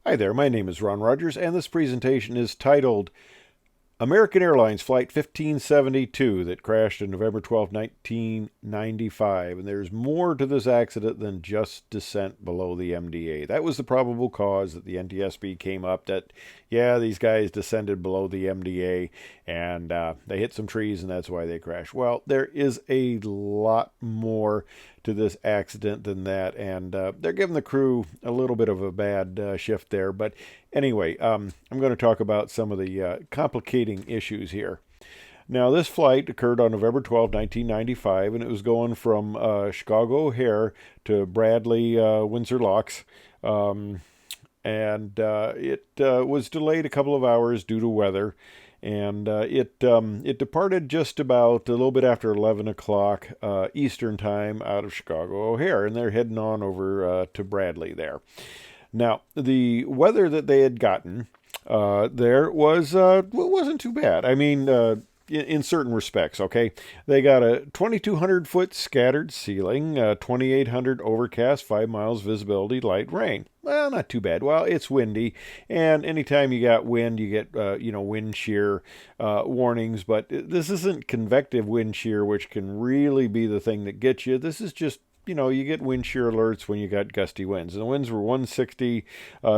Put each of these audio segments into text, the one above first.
Hi there, my name is Ron Rogers, and this presentation is titled American Airlines Flight 1572 that crashed on November 12, 1995. And there's more to this accident than just descent below the MDA. That was the probable cause that the NTSB came up that, yeah, these guys descended below the MDA and they hit some trees and that's why they crashed. Well, there is a lot more to this accident than that, and they're giving the crew a little bit of a bad shift there. But anyway, I'm going to talk about some of the complicating issues here. Now, this flight occurred on November 12, 1995, and it was going from Chicago O'Hare to Bradley, Windsor Locks. And it was delayed a couple of hours due to weather, and it departed just about a little bit after 11 o'clock Eastern time out of Chicago O'Hare, and they're heading on over to Bradley there. Now, the weather that they had gotten there wasn't too bad. I mean, in certain respects, okay? They got a 2,200 foot scattered ceiling, 2,800 overcast, 5 miles visibility, light rain. Well, not too bad. Well, it's windy, and anytime you got wind, you get wind shear warnings. But this isn't convective wind shear, which can really be the thing that gets you. This is just you get wind shear alerts when you got gusty winds. And the winds were 160,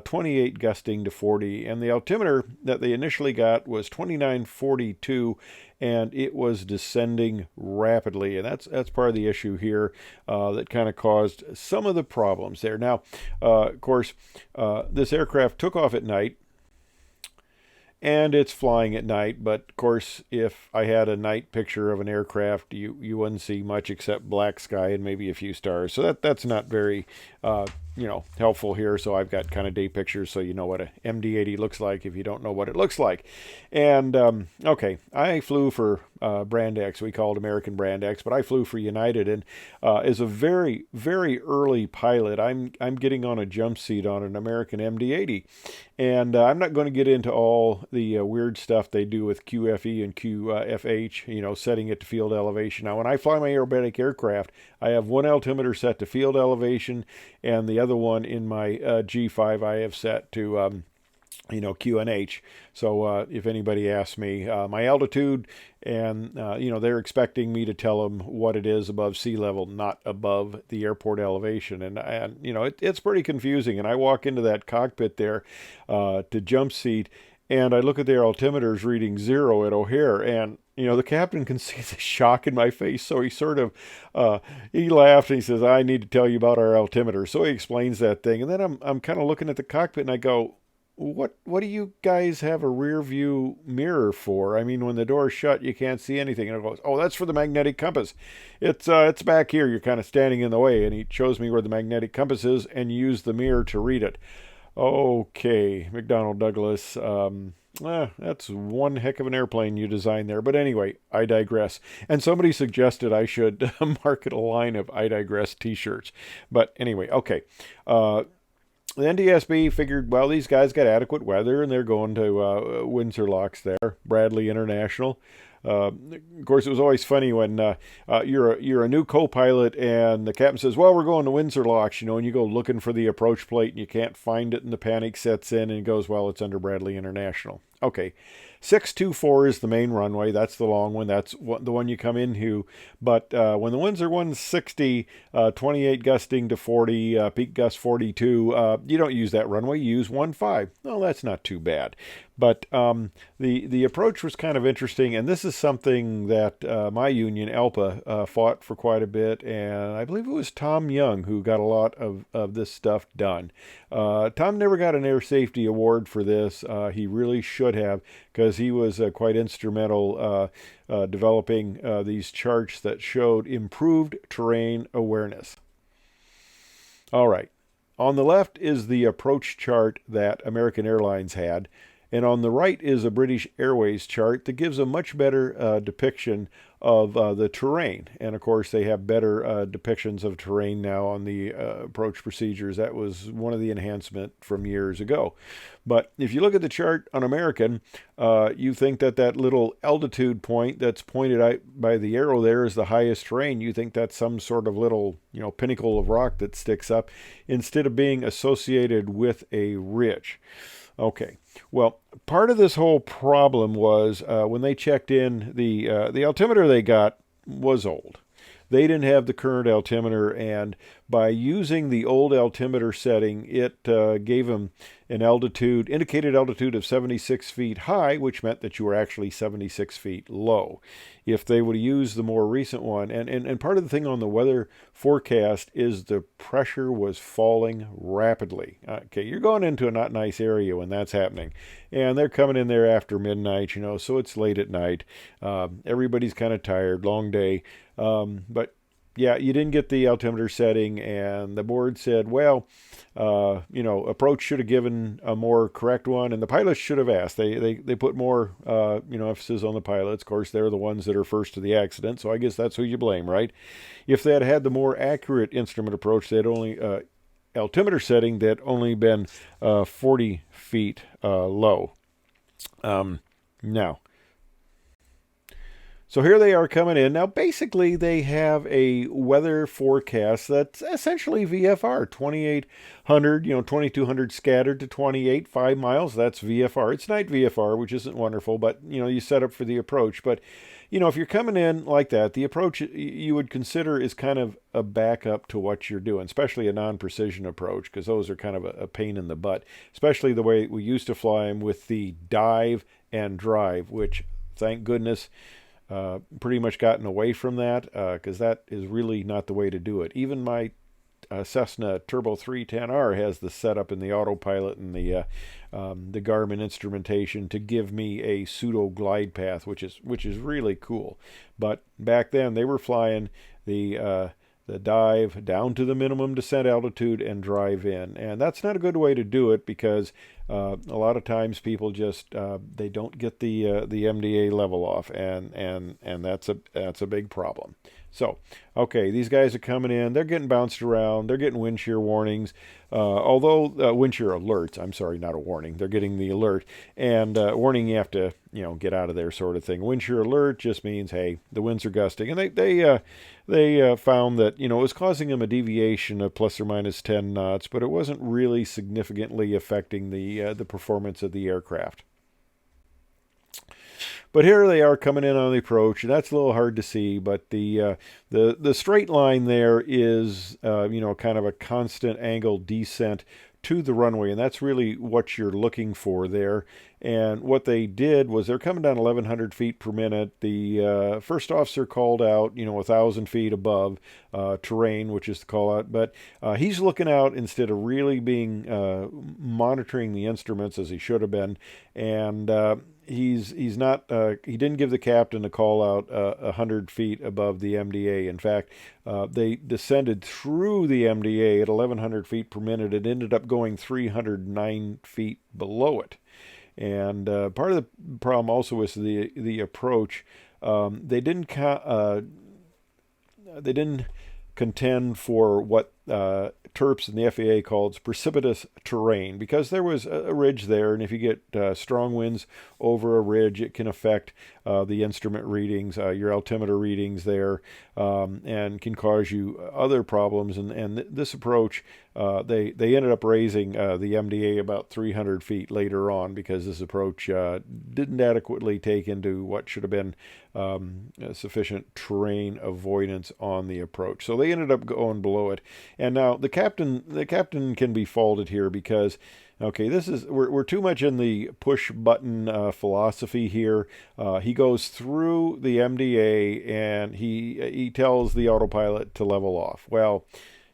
28 gusting to 40. And the altimeter that they initially got was 2942, and it was descending rapidly. And that's part of the issue here that kind of caused some of the problems there. Now, of course, this aircraft took off at night, and it's flying at night. But of course, if I had a night picture of an aircraft, you wouldn't see much except black sky and maybe a few stars. So that's not very helpful here. So I've got kind of day pictures, so you know what a MD-80 looks like if you don't know what it looks like. And okay, I flew for Brand X. We called American Brand X, but I flew for United. And as a very, very early pilot, I'm getting on a jump seat on an American MD-80. And I'm not going to get into all the weird stuff they do with QFE and QFH, setting it to field elevation. Now, when I fly my aerobatic aircraft, I have one altimeter set to field elevation, and the other one in my G5 I have set to QNH. So if anybody asks me my altitude, and they're expecting me to tell them what it is above sea level, not above the airport elevation, and it's pretty confusing. And I walk into that cockpit there to jump seat, and I look at their altimeters reading 0 at O'Hare, and the captain can see the shock in my face, so he sort of he laughed and he says, "I need to tell you about our altimeter." So he explains that thing, and then I'm kind of looking at the cockpit and I go, what do you guys have a rear view mirror for? I mean, when the door's shut, you can't see anything. And it goes, "Oh, that's for the magnetic compass. It's back here. You're kind of standing in the way." And he shows me where the magnetic compass is, and you use the mirror to read it. Okay, McDonnell Douglas. That's one heck of an airplane you designed there. But anyway, I digress. And somebody suggested I should market a line of I digress t-shirts. But anyway, okay. The NTSB figured, well, these guys got adequate weather, and they're going to Windsor Locks there, Bradley International. Of course, it was always funny when you're a new co-pilot and the captain says, "Well, we're going to Windsor Locks," and you go looking for the approach plate and you can't find it, and the panic sets in, and he goes, "Well, it's under Bradley International." Okay, 624 is the main runway. That's the long one. That's the one you come into. But when the winds are 160, 28 gusting to 40, peak gust 42, you don't use that runway. You use 15. Well, that's not too bad. But the approach was kind of interesting, and this is something that my union, ALPA, fought for quite a bit, and I believe it was Tom Young who got a lot of this stuff done. Tom never got an air safety award for this. He really should have, because he was quite instrumental developing these charts that showed improved terrain awareness. All right. On the left is the approach chart that American Airlines had. And on the right is a British Airways chart that gives a much better depiction of the terrain. And of course, they have better depictions of terrain now on the approach procedures. That was one of the enhancements from years ago. But if you look at the chart on American, you think that that little altitude point that's pointed out by the arrow there is the highest terrain. You think that's some sort of little, pinnacle of rock that sticks up instead of being associated with a ridge. Okay, well, part of this whole problem was when they checked in, the altimeter they got was old. They didn't have the current altimeter, and by using the old altimeter setting, it gave them an indicated altitude of 76 feet high, which meant that you were actually 76 feet low. If they would use the more recent one, and part of the thing on the weather forecast is the pressure was falling rapidly. Okay, you're going into a not nice area when that's happening, and they're coming in there after midnight, so it's late at night. Everybody's kind of tired, long day. But yeah, you didn't get the altimeter setting, and the board said, well, approach should have given a more correct one, and the pilots should have asked. They put more, emphasis on the pilots. Of course, they're the ones that are first to the accident, so I guess that's who you blame, right? If they had had the more accurate instrument approach, they'd only altimeter setting that only been 40 feet low. Now. So here they are coming in. Now, basically, they have a weather forecast that's essentially VFR, 2,800, 2,200 scattered to 28, 5 miles. That's VFR. It's night VFR, which isn't wonderful, but, you set up for the approach. But, if you're coming in like that, the approach you would consider is kind of a backup to what you're doing, especially a non-precision approach, because those are kind of a pain in the butt, especially the way we used to fly them with the dive and drive, which, thank goodness, pretty much gotten away from that because that is really not the way to do it. Even my Cessna Turbo 310R has the setup in the autopilot and the Garmin instrumentation to give me a pseudo glide path, which is really cool. But back then they were flying the dive down to the minimum descent altitude and drive in, and that's not a good way to do it because a lot of times people just they don't get the MDA level off, and that's a big problem. So, okay, these guys are coming in. They're getting bounced around. They're getting wind shear warnings. Although wind shear alerts, I'm sorry, not a warning. They're getting the alert. And warning, you have to, get out of there sort of thing. Wind shear alert just means, hey, the winds are gusting. And they found that, it was causing them a deviation of plus or minus 10 knots, but it wasn't really significantly affecting the performance of the aircraft. But here they are coming in on the approach, and that's a little hard to see. But the straight line there is, kind of a constant angle descent to the runway, and that's really what you're looking for there. And what they did was they're coming down 1,100 feet per minute. The first officer called out, 1,000 feet above terrain, which is the call out. But he's looking out instead of really being monitoring the instruments as he should have been. And he's not. He didn't give the captain a call out 100 feet above the MDA. In fact, they descended through the MDA at 1,100 feet per minute. It ended up going 309 feet below it. And part of the problem also was the approach. They didn't contend for what TERPs and the FAA called precipitous terrain, because there was a ridge there, and if you get strong winds over a ridge, it can affect the instrument readings, your altimeter readings there, and can cause you other problems. And this approach, they ended up raising the MDA about 300 feet later on because this approach didn't adequately take into what should have been sufficient terrain avoidance on the approach. So they ended up going below it. And now the captain can be faulted here because, okay, we're too much in the push button philosophy here. He goes through the MDA and he tells the autopilot to level off. Well,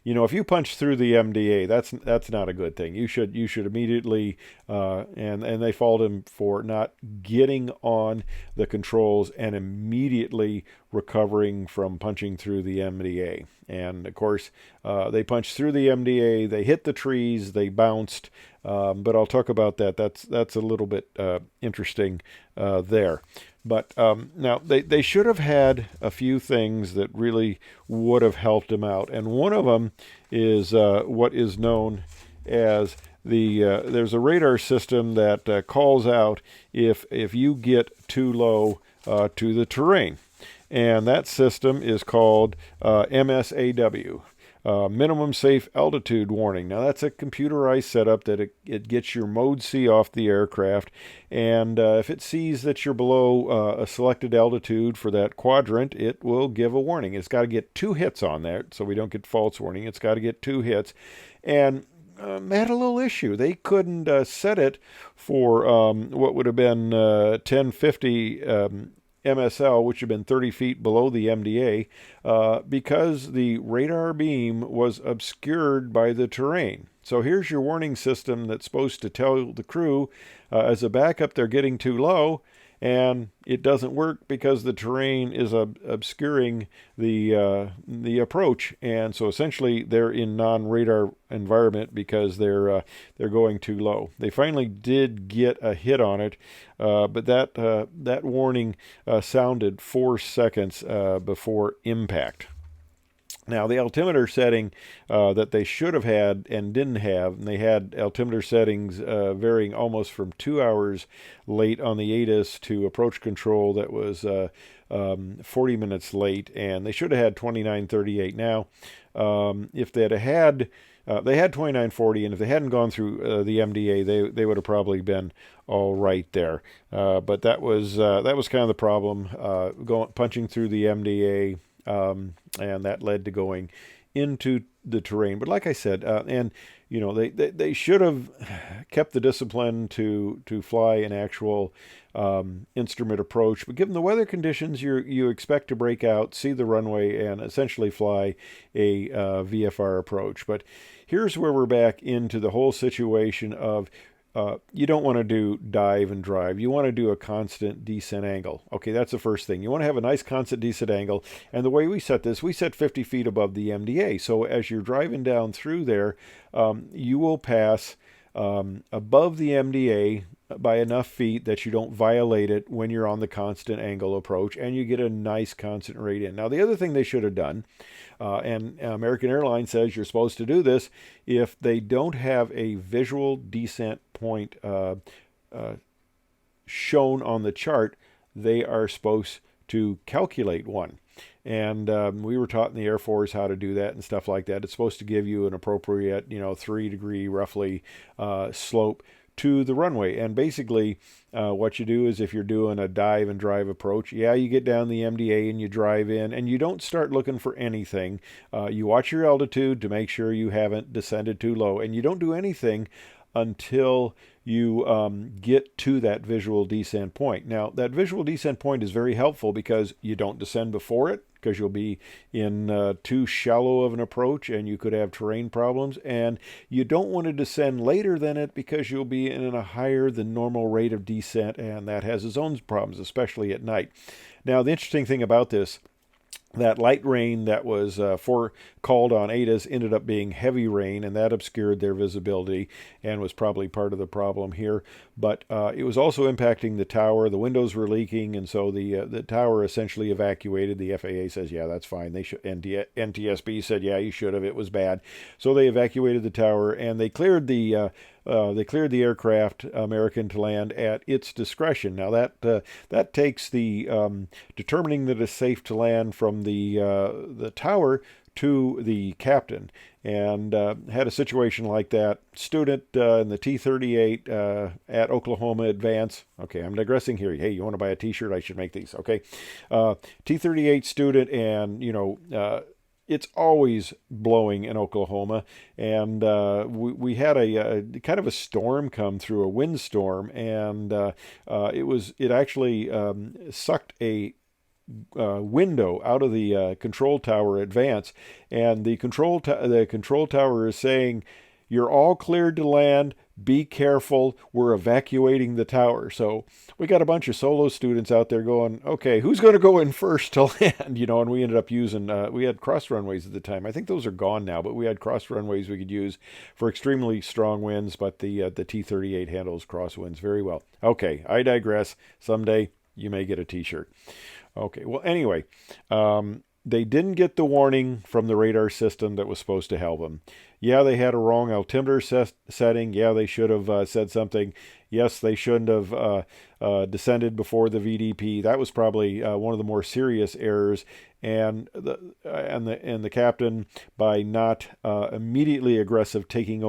if you punch through the MDA, that's not a good thing. You should immediately and they fault him for not getting on the controls and immediately recovering from punching through the MDA. And of course, they punched through the MDA, they hit the trees, they bounced, but I'll talk about that. That's a little bit interesting there. But now they should have had a few things that really would have helped them out, and one of them is what is known as there's a radar system that calls out if you get too low to the terrain, and that system is called MSAW. Minimum safe altitude warning. Now that's a computerized setup that it gets your mode C off the aircraft, and if it sees that you're below a selected altitude for that quadrant, it will give a warning. It's got to get 2 hits on that, so we don't get false warning. It's got to get 2 hits, and they had a little issue. They couldn't set it for what would have been 1050 MSL, which had been 30 feet below the MDA, because the radar beam was obscured by the terrain. So here's your warning system that's supposed to tell the crew as a backup they're getting too low, and it doesn't work because the terrain is obscuring the approach, and so essentially they're in non-radar environment because they're going too low. They finally did get a hit on it, but that warning sounded 4 seconds before impact. Now, the altimeter setting that they should have had and didn't have, and they had altimeter settings varying almost from 2 hours late on the ATIS to approach control that was 40 minutes late, and they should have had 2938. Now, if they'd had they had 2940, and if they hadn't gone through the MDA, they would have probably been all right there. But that was kind of the problem, punching through the MDA. And that led to going into the terrain. But like I said, and you know, they should have kept the discipline to fly an actual instrument approach. But given the weather conditions, you expect to break out, see the runway, and essentially fly a VFR approach. But here's where we're back into the whole situation of you don't want to do dive and drive. You want to do a constant descent angle. Okay, that's the first thing. You want to have a nice constant descent angle. And the way we set this, we set 50 feet above the MDA. So as you're driving down through there, you will pass above the MDA by enough feet that you don't violate it when you're on the constant angle approach, and you get a nice constant rate in. Now, the other thing they should have done, and American Airlines says you're supposed to do this, if they don't have a visual descent point shown on the chart, they are supposed to calculate one. And we were taught in the Air Force how to do that and stuff like that. It's supposed to give you an appropriate, 3-degree roughly slope to the runway. And basically what you do is, if you're doing a dive and drive approach, you get down the MDA and you drive in, and you don't start looking for anything. You watch your altitude to make sure you haven't descended too low, and you don't do anything until you get to that visual descent point. Now, that visual descent point is very helpful because you don't descend before it, because you'll be in too shallow of an approach and you could have terrain problems, and you don't want to descend later than it because you'll be in a higher than normal rate of descent, and that has its own problems, especially at night. Now, the interesting thing about this, that light rain that was called on ATIS ended up being heavy rain, and that obscured their visibility and was probably part of the problem here. But it was also impacting the tower. The windows were leaking, and so the tower essentially evacuated. The FAA says, yeah, that's fine. They should. NTSB said, yeah, you should have. It was bad. So they evacuated the tower, and they cleared the aircraft, American, to land at its discretion. Now that takes the determining that it's safe to land from the tower to the captain. And had a situation like that. Student in the T-38 at Oklahoma Advance. Okay, I'm digressing here. Hey, you want to buy a T-shirt? I should make these. Okay, T-38 student, and it's always blowing in Oklahoma, and we had a kind of a storm come through, a windstorm, and it actually sucked a window out of the control tower Advance, and the control tower is saying, you're all cleared to land. be careful, we're evacuating the tower. So we got a bunch of solo students out there going, okay, who's going to go in first to land? And we ended up using, we had cross runways at the time. I think those are gone now, but we had cross runways we could use for extremely strong winds, but the T-38 handles crosswinds very well. Okay, I digress. Someday you may get a t-shirt. Okay, well, anyway, they didn't get the warning from the radar system that was supposed to help them. Yeah, they had a wrong altimeter setting. Yeah, they should have said something. Yes, they shouldn't have descended before the VDP. That was probably one of the more serious errors. And the captain, by not immediately aggressively taking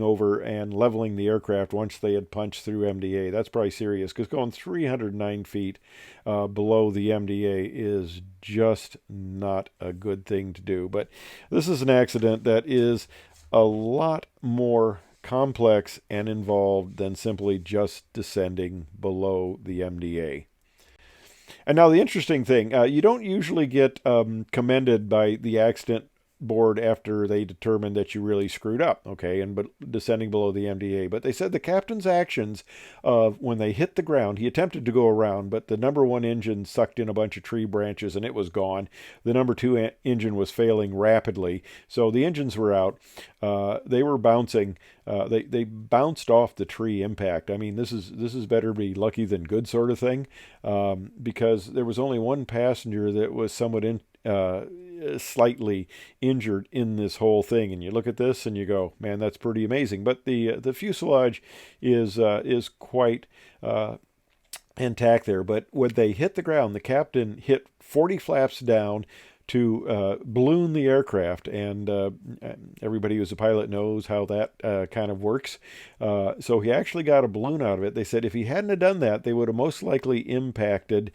over and leveling the aircraft once they had punched through MDA. That's probably serious, because going 309 feet below the MDA is just not a good thing to do. But this is an accident that is a lot more complex and involved than simply just descending below the MDA. And now the interesting thing, you don't usually get commended by the accident board after they determine that you really screwed up, okay, and but descending below the MDA. But they said the captain's actions of when they hit the ground, he attempted to go around, but the number one engine sucked in a bunch of tree branches and it was gone. The number two engine was failing rapidly, so the engines were out. They were bouncing. They bounced off the tree impact. I mean, this is better be lucky than good sort of thing, because there was only one passenger that was somewhat slightly injured in this whole thing. And you look at this and you go, man, that's pretty amazing. But the fuselage is quite intact there. But when they hit the ground, the captain hit 40 flaps down to balloon the aircraft, and everybody who's a pilot knows how that kind of works. So he actually got a balloon out of it. They said if he hadn't have done that, they would have most likely impacted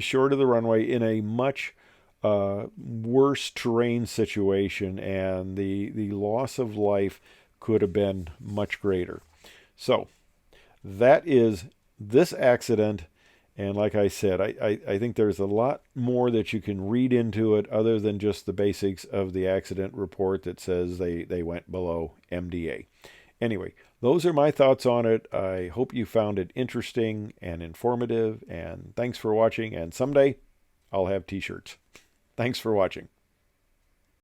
short of the runway in a much worse terrain situation, and the loss of life could have been much greater. So that is this accident. And like I said, I think there's a lot more that you can read into it other than just the basics of the accident report that says they went below MDA. Anyway, those are my thoughts on it. I hope you found it interesting and informative, and thanks for watching. And someday I'll have t-shirts. Thanks for watching.